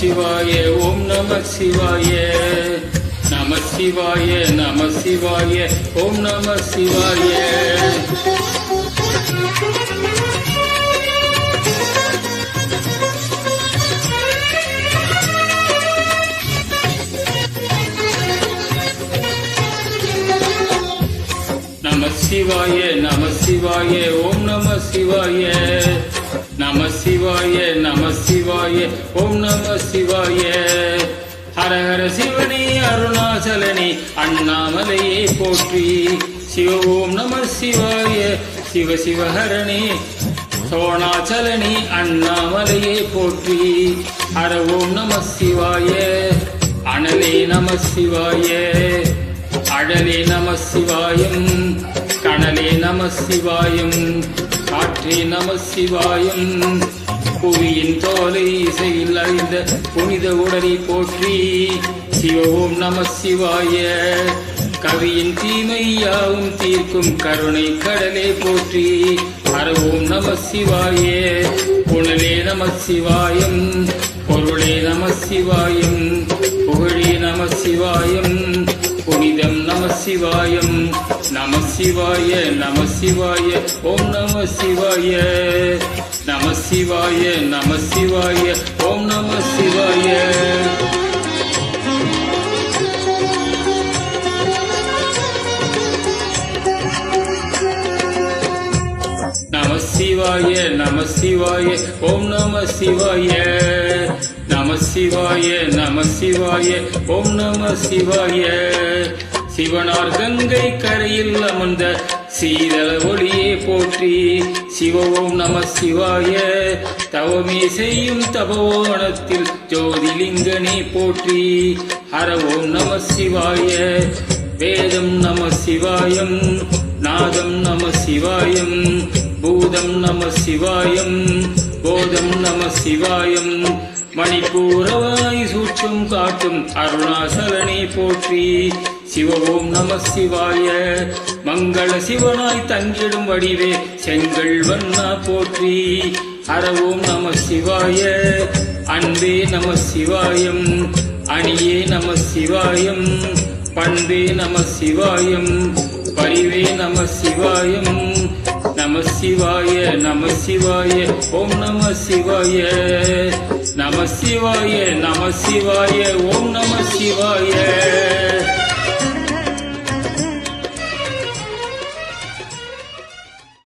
சிவாய ஓம் நம சிவாய நம சிவாய நம சிவாய ஓம் நம சிவாய நம சிவாய நம சிவாய ஓம் நம சிவாய நம சிவாய நம சிவாய ஓம் நம சிவாய ஹர ஹர சிவனே அருணாச்சலனே அண்ணாமலையே போற்றி சிவ ஓம் நம சிவாய சிவ சிவஹரணே சோணாச்சலனே அண்ணாமலையே போற்றி ஹர ஓம் நம சிவாய அனலே நம சிவாய அழலே நம சிவாயம் கணலே நம சிவாயம் காற்றே நம சிவாயம் புவியின் தோலை இசையில் அறிந்த புனித உடலை போற்றி சிவ ஓம் நம சிவாய கவியின் தீமையாவும் தீர்க்கும் கருணை கடலே போற்றி ஹர ஓம் நம சிவாய புனலே நம சிவாயம் பொருளே நம சிவாயம் புகழே நம சிவாயம் புனிதம் நம சிவாயம் நம சிவாய நம சிவாய ஓம் நம சிவாய நம சிவாய நம சிவாய ஓம் நம சிவாய நம சிவாய நம சிவாய ஓம் நம சிவாய நம சிவாய நம சிவாய ஓம் நம சிவாய சிவனார் கங்கை கரையில் அமர்ந்த சீதள ஒளியே போற்றி சிவ ஓம் நம சிவாய தவமே செய்யும் தபோவனத்தில் ஜோதிலிங்கனே போற்றி ஹர ஓம் நம சிவாய வேதம் நம சிவாயம் நாதம் நம சிவாயம் பூதம் நம சிவாயம் போதம் நம சிவாயம் மணிப்பூரவாய் சூட்சம் காட்டும் அருணாசலனை போற்றி சிவ ஓம் நம சிவாய மங்கள சிவனாய் தங்கிடும் வடிவே செங்கல் வண்ணா போற்றி ஹர ஓம் நம சிவாய அன்பே நம சிவாயம் அணியே நம சிவாயம் பண்பே நம சிவாயம் பரிவே நம சிவாயம் நம சிவாய நம சிவாய ஓம் நம சிவாய நம சிவாய நம சிவாய ஓம் நம